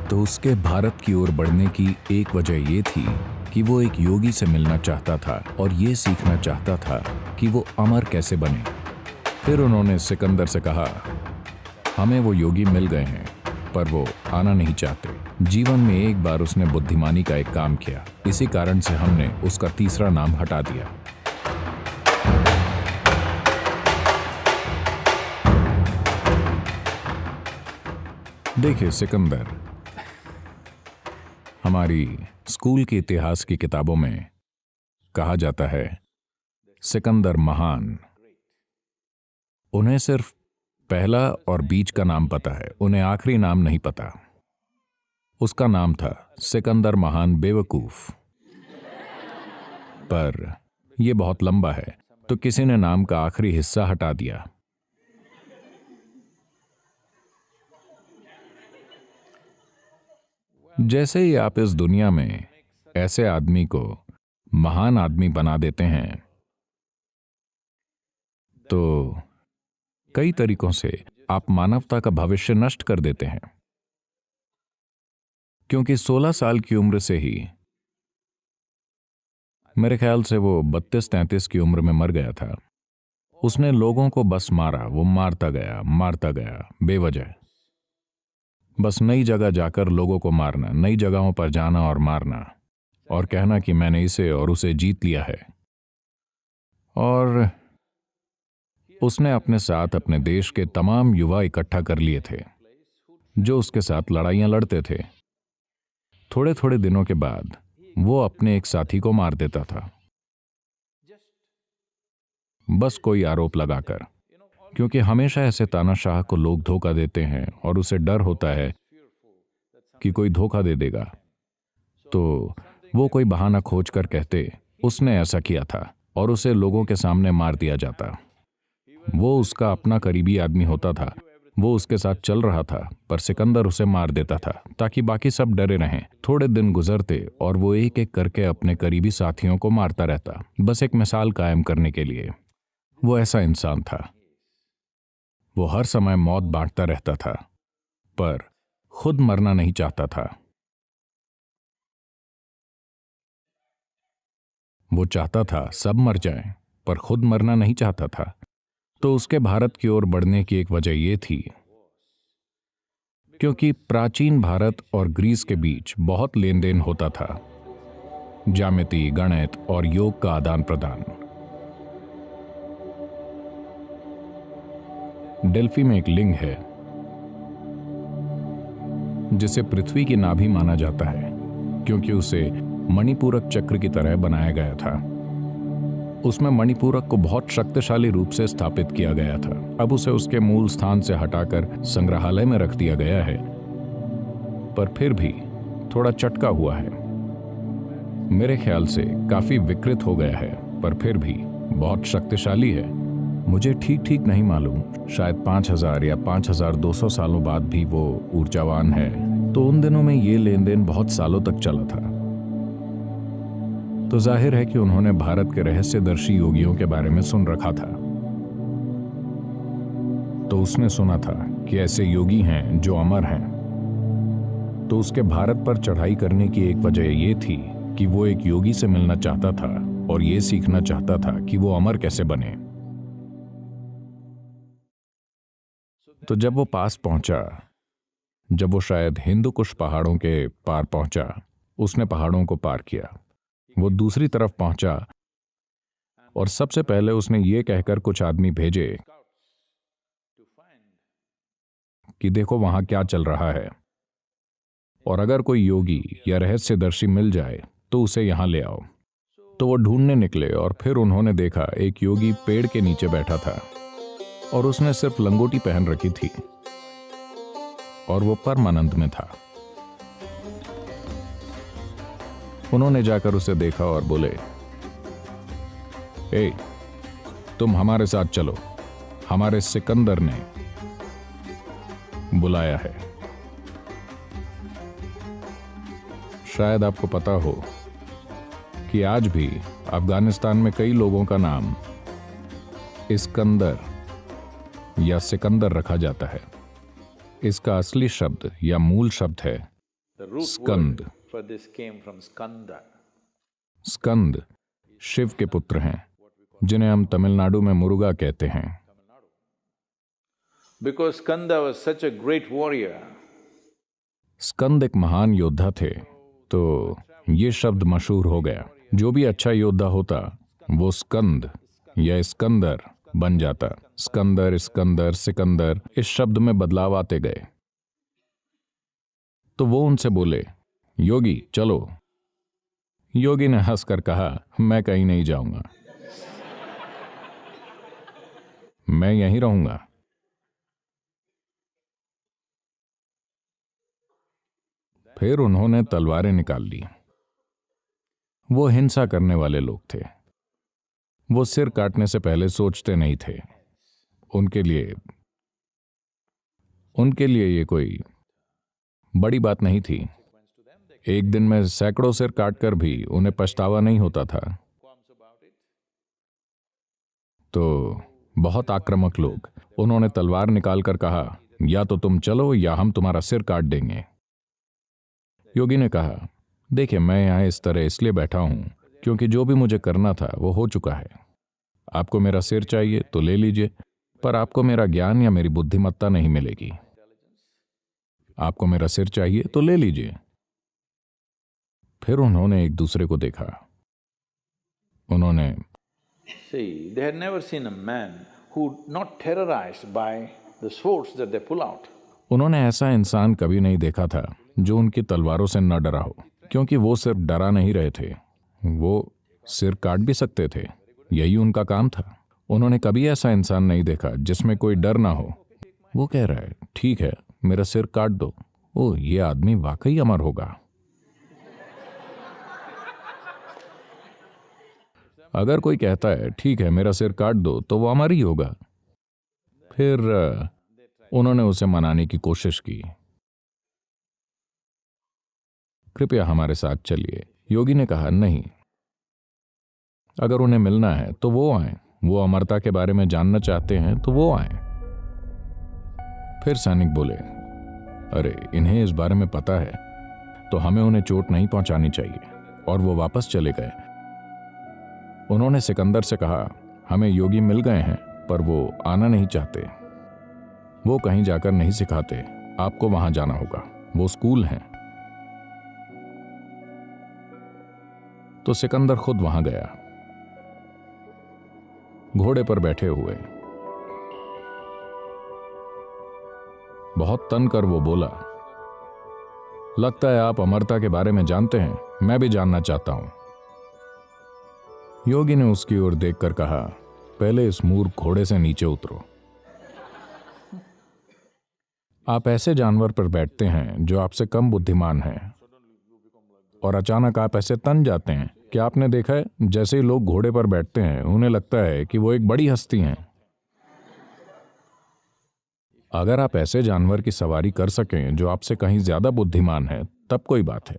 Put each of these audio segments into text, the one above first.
तो उसके भारत की ओर बढ़ने की एक वजह ये थी कि वो एक योगी से मिलना चाहता था और ये सीखना चाहता था कि वो अमर कैसे बने। फिर उन्होंने सिकंदर से कहा, हमें वो योगी मिल गए हैं पर वो आना नहीं चाहते। जीवन में एक बार उसने बुद्धिमानी का एक काम किया, इसी कारण से हमने उसका तीसरा नाम हटा दिया। देखिए सिकंदर, हमारी स्कूल के इतिहास की किताबों में कहा जाता है सिकंदर महान। उन्हें सिर्फ पहला और बीच का नाम पता है, उन्हें आखिरी नाम नहीं पता। उसका नाम था सिकंदर महान बेवकूफ। पर यह बहुत लंबा है तो किसी ने नाम का आखिरी हिस्सा हटा दिया। जैसे ही आप इस दुनिया में ऐसे आदमी को महान आदमी बना देते हैं तो कई तरीकों से आप मानवता का भविष्य नष्ट कर देते हैं। क्योंकि 16 साल की उम्र से ही, मेरे ख्याल से वो 32-33 की उम्र में मर गया था। उसने लोगों को बस मारा, वो मारता गया बेवजह। बस नई जगह जाकर लोगों को मारना, नई जगहों पर जाना और मारना और कहना कि मैंने इसे और उसे जीत लिया है। और उसने अपने साथ अपने देश के तमाम युवा इकट्ठा कर लिए थे जो उसके साथ लड़ाइयां लड़ते थे। थोड़े थोड़े दिनों के बाद वो अपने एक साथी को मार देता था, बस कोई आरोप लगाकर। क्योंकि हमेशा ऐसे तानाशाह को लोग धोखा देते हैं और उसे डर होता है कि कोई धोखा दे देगा, तो वो कोई बहाना खोज कर कहते उसने ऐसा किया था और उसे लोगों के सामने मार दिया जाता। वो उसका अपना करीबी आदमी होता था, वो उसके साथ चल रहा था, पर सिकंदर उसे मार देता था ताकि बाकी सब डरे रहें। थोड़े दिन गुजरते और वो एक एक करके अपने करीबी साथियों को मारता रहता, बस एक मिसाल कायम करने के लिए। वो ऐसा इंसान था, वो हर समय मौत बांटता रहता था पर खुद मरना नहीं चाहता था। वो चाहता था सब मर जाएं, पर खुद मरना नहीं चाहता था। तो उसके भारत की ओर बढ़ने की एक वजह यह थी क्योंकि प्राचीन भारत और ग्रीस के बीच बहुत लेन देन होता था, ज्यामिति, गणित और योग का आदान प्रदान। डेल्फी में एक लिंग है जिसे पृथ्वी की नाभि माना जाता है क्योंकि उसे मणिपूरक चक्र की तरह बनाया गया था। उसमें मणिपूरक को बहुत शक्तिशाली रूप से स्थापित किया गया था। अब उसे उसके मूल स्थान से हटाकर संग्रहालय में रख दिया गया है, पर फिर भी थोड़ा चटका हुआ है। मेरे ख्याल से काफी विकृत हो गया है, पर फिर भी बहुत शक्तिशाली है। मुझे ठीक नहीं मालूम, शायद 5000 या 5200 सालों बाद भी वो ऊर्जावान है। तो उन दिनों में ये लेन देन बहुत सालों तक चला था। तो जाहिर है कि उन्होंने भारत के रहस्यदर्शी योगियों के बारे में सुन रखा था। तो उसने सुना था कि ऐसे योगी हैं जो अमर हैं। तो उसके भारत पर चढ़ाई करने की एक वजह यह थी कि वो एक योगी से मिलना चाहता था और ये सीखना चाहता था कि वो अमर कैसे बने। तो जब वो पास पहुंचा, जब वो शायद हिंदुकुश पहाड़ों के पार पहुंचा, उसने पहाड़ों को पार किया। वो दूसरी तरफ पहुंचा और सबसे पहले उसने ये कहकर कुछ आदमी भेजे कि देखो वहां क्या चल रहा है, और अगर कोई योगी या रहस्यदर्शी मिल जाए तो उसे यहां ले आओ। तो वो ढूंढने निकले और फिर उन्होंने देखा एक योगी पेड़ के नीचे बैठा था और उसने सिर्फ लंगोटी पहन रखी थी और वो परमानंद में था। उन्होंने जाकर उसे देखा और बोले, ए, तुम हमारे साथ चलो, हमारे सिकंदर ने बुलाया है। शायद आपको पता हो कि आज भी अफगानिस्तान में कई लोगों का नाम इस्कंदर या सिकंदर रखा जाता है। इसका असली शब्द या मूल शब्द है The root Skanda. word for this came from skanda. स्कंद शिव के पुत्र हैं, जिन्हें हम तमिलनाडु में मुरुगा कहते हैं। Because Skanda was such a great warrior, स्कंद एक महान योद्धा थे, तो ये शब्द मशहूर हो गया। जो भी अच्छा योद्धा होता वो स्कंद या स्कंदर बन जाता। स्कंदर, स्कंदर, सिकंदर, इस शब्द में बदलाव आते गए। तो वो उनसे बोले, योगी चलो। योगी ने हंसकर कहा, मैं कहीं नहीं जाऊंगा, मैं यहीं रहूंगा। फिर उन्होंने तलवारें निकाल ली। वो हिंसा करने वाले लोग थे। वो सिर काटने से पहले सोचते नहीं थे। उनके लिए ये कोई बड़ी बात नहीं थी। एक दिन में सैकड़ों सिर काटकर भी उन्हें पछतावा नहीं होता था। तो बहुत आक्रामक लोग, उन्होंने तलवार निकालकर कहा, या तो तुम चलो या हम तुम्हारा सिर काट देंगे। योगी ने कहा, देखिए मैं यहां इस तरह इसलिए बैठा हूं क्योंकि जो भी मुझे करना था वो हो चुका है। आपको मेरा सिर चाहिए तो ले लीजिए, पर आपको मेरा ज्ञान या मेरी बुद्धिमत्ता नहीं मिलेगी। आपको मेरा सिर चाहिए तो ले लीजिए। फिर उन्होंने एक दूसरे को देखा। उन्होंने see, they had never seen a man who not terrorized by the swords that they pull out. उन्होंने ऐसा इंसान कभी नहीं देखा था जो उनकी तलवारों से न डरा हो, क्योंकि वो सिर्फ डरा नहीं रहे थे, वो सिर काट भी सकते थे। यही उनका काम था। उन्होंने कभी ऐसा इंसान नहीं देखा जिसमें कोई डर ना हो। वो कह रहा है, ठीक है मेरा सिर काट दो। ओह, ये आदमी वाकई अमर होगा। अगर कोई कहता है ठीक है मेरा सिर काट दो, तो वो अमर ही होगा। फिर उन्होंने उसे मनाने की कोशिश की, कृपया हमारे साथ चलिए। योगी ने कहा, नहीं, अगर उन्हें मिलना है तो वो आए, वो अमरता के बारे में जानना चाहते हैं तो वो आए। फिर सैनिक बोले, अरे इन्हें इस बारे में पता है तो हमें उन्हें चोट नहीं पहुंचानी चाहिए, और वो वापस चले गए। उन्होंने सिकंदर से कहा, हमें योगी मिल गए हैं पर वो आना नहीं चाहते। वो कहीं जाकर नहीं सिखाते, आपको वहां जाना होगा, वो स्कूल हैं। तो सिकंदर खुद वहां गया, घोड़े पर बैठे हुए। बहुत तन कर वो बोला, लगता है आप अमरता के बारे में जानते हैं, मैं भी जानना चाहता हूं। योगी ने उसकी ओर देखकर कहा, पहले इस मूर्ख घोड़े से नीचे उतरो। आप ऐसे जानवर पर बैठते हैं जो आपसे कम बुद्धिमान हैं, और अचानक आप ऐसे तन जाते हैं। क्या आपने देखा है, जैसे ही लोग घोड़े पर बैठते हैं उन्हें लगता है कि वो एक बड़ी हस्ती हैं। अगर आप ऐसे जानवर की सवारी कर सकें जो आपसे कहीं ज्यादा बुद्धिमान है, तब कोई बात है।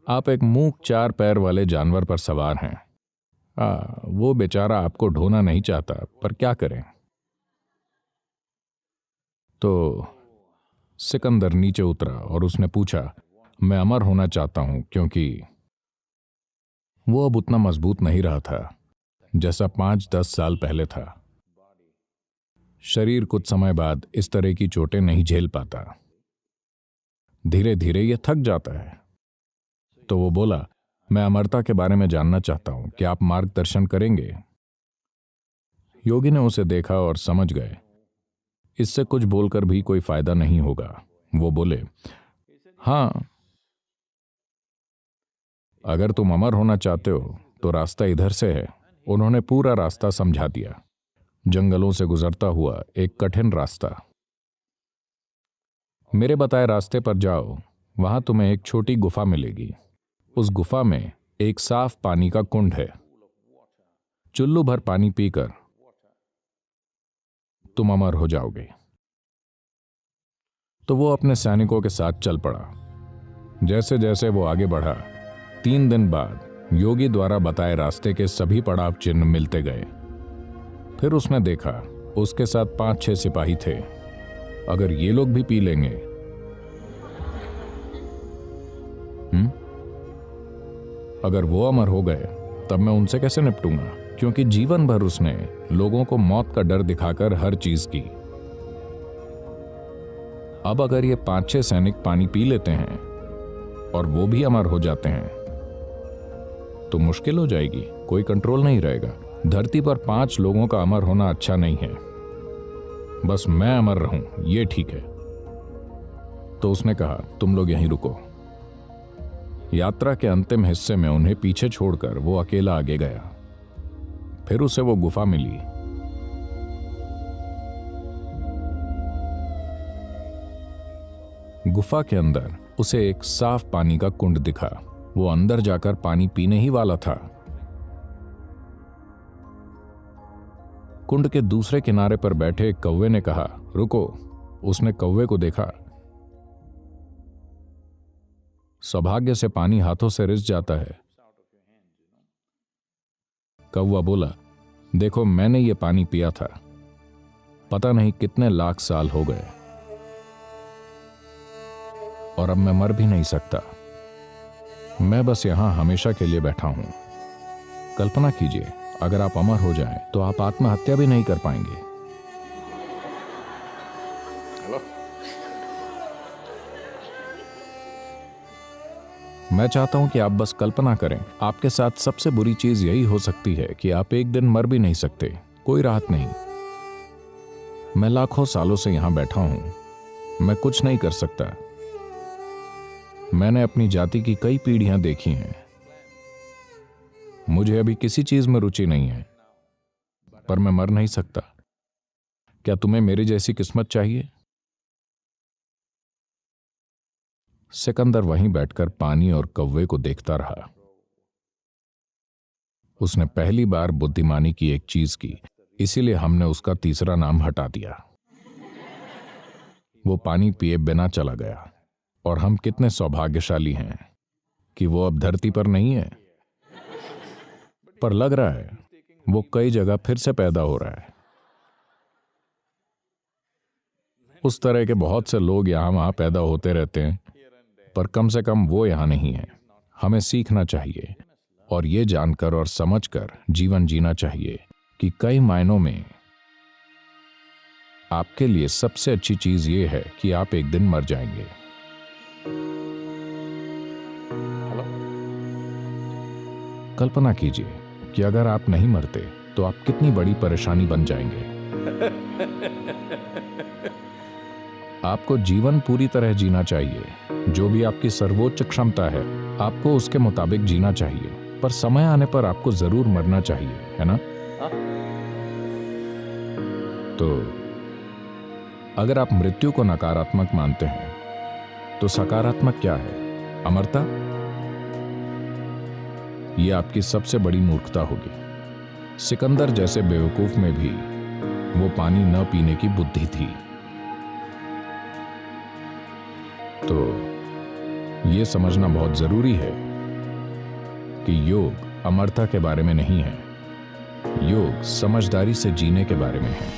आप एक मूक 4 पैर वाले जानवर पर सवार हैं। वो बेचारा आपको ढोना नहीं चाहता, पर क्या करें। तो सिकंदर नीचे उतरा और उसने पूछा, मैं अमर होना चाहता हूं, क्योंकि वो अब उतना मजबूत नहीं रहा था जैसा 5-10 साल पहले था। शरीर कुछ समय बाद इस तरह की चोटें नहीं झेल पाता, धीरे धीरे ये थक जाता है। तो वो बोला, मैं अमरता के बारे में जानना चाहता हूं, क्या आप मार्गदर्शन करेंगे। योगी ने उसे देखा और समझ गए, इससे कुछ बोलकर भी कोई फायदा नहीं होगा। वो बोले, हाँ, अगर तुम अमर होना चाहते हो तो रास्ता इधर से है। उन्होंने पूरा रास्ता समझा दिया। जंगलों से गुजरता हुआ एक कठिन रास्ता। मेरे बताए रास्ते पर जाओ, वहां तुम्हें एक छोटी गुफा मिलेगी। उस गुफा में एक साफ पानी का कुंड है। चुल्लू भर पानी पीकर तुम अमर हो जाओगे। तो वो अपने सैनिकों के साथ चल पड़ा। जैसे जैसे वो आगे बढ़ा, 3 दिन बाद योगी द्वारा बताए रास्ते के सभी पड़ाव चिन्ह मिलते गए। फिर उसने देखा उसके साथ 5-6 सिपाही थे। अगर ये लोग भी पी लेंगे, अगर वो अमर हो गए, तब मैं उनसे कैसे निपटूंगा? क्योंकि जीवन भर उसने लोगों को मौत का डर दिखाकर हर चीज की। अब अगर ये 5-6 सैनिक पानी पी लेते हैं और वो भी अमर हो जाते हैं, तो मुश्किल हो जाएगी, कोई कंट्रोल नहीं रहेगा। धरती पर 5 लोगों का अमर होना अच्छा नहीं है। बस मैं अमर रहूं, ये ठीक है। तो उसने कहा, तुम लोग यहीं रुको। यात्रा के अंतिम हिस्से में उन्हें पीछे छोड़कर वो अकेला आगे गया। फिर उसे वो गुफा मिली। गुफा के अंदर उसे एक साफ पानी का कुंड दिखा। वो अंदर जाकर पानी पीने ही वाला था। कुंड के दूसरे किनारे पर बैठे एक कौवे ने कहा, रुको। उसने कौवे को देखा। सौभाग्य से पानी हाथों से रिस जाता है। कौवा बोला, देखो मैंने ये पानी पिया था, पता नहीं कितने लाख साल हो गए, और अब मैं मर भी नहीं सकता। मैं बस यहां हमेशा के लिए बैठा हूं। कल्पना कीजिए, अगर आप अमर हो जाएं, तो आप आत्महत्या भी नहीं कर पाएंगे। मैं चाहता हूं कि आप बस कल्पना करें, आपके साथ सबसे बुरी चीज यही हो सकती है कि आप एक दिन मर भी नहीं सकते, कोई राहत नहीं। मैं लाखों सालों से यहां बैठा हूं, मैं कुछ नहीं कर सकता। मैंने अपनी जाति की कई पीढ़ियां देखी हैं। मुझे अभी किसी चीज में रुचि नहीं है, पर मैं मर नहीं सकता। क्या तुम्हें मेरी जैसी किस्मत चाहिए? सिकंदर वहीं बैठकर पानी और कौवे को देखता रहा। उसने पहली बार बुद्धिमानी की एक चीज की, इसीलिए हमने उसका तीसरा नाम हटा दिया। वो पानी पिए बिना चला गया। और हम कितने सौभाग्यशाली हैं कि वो अब धरती पर नहीं है, पर लग रहा है वो कई जगह फिर से पैदा हो रहा है। उस तरह के बहुत से लोग यहां वहां पैदा होते रहते हैं, पर कम से कम वो यहां नहीं है। हमें सीखना चाहिए और ये जानकर और समझकर जीवन जीना चाहिए कि कई मायनों में आपके लिए सबसे अच्छी चीज ये है कि आप एक दिन मर जाएंगे। कल्पना कीजिए कि अगर आप नहीं मरते तो आप कितनी बड़ी परेशानी बन जाएंगे। आपको जीवन पूरी तरह जीना चाहिए। जो भी आपकी सर्वोच्च क्षमता है, आपको उसके मुताबिक जीना चाहिए, पर समय आने पर आपको जरूर मरना चाहिए, है ना? तो अगर आप मृत्यु को नकारात्मक मानते हैं, तो सकारात्मक क्या है? अमरता? यह आपकी सबसे बड़ी मूर्खता होगी। सिकंदर जैसे बेवकूफ में भी वो पानी न पीने की बुद्धि थी। तो यह समझना बहुत जरूरी है कि योग अमरता के बारे में नहीं है, योग समझदारी से जीने के बारे में है।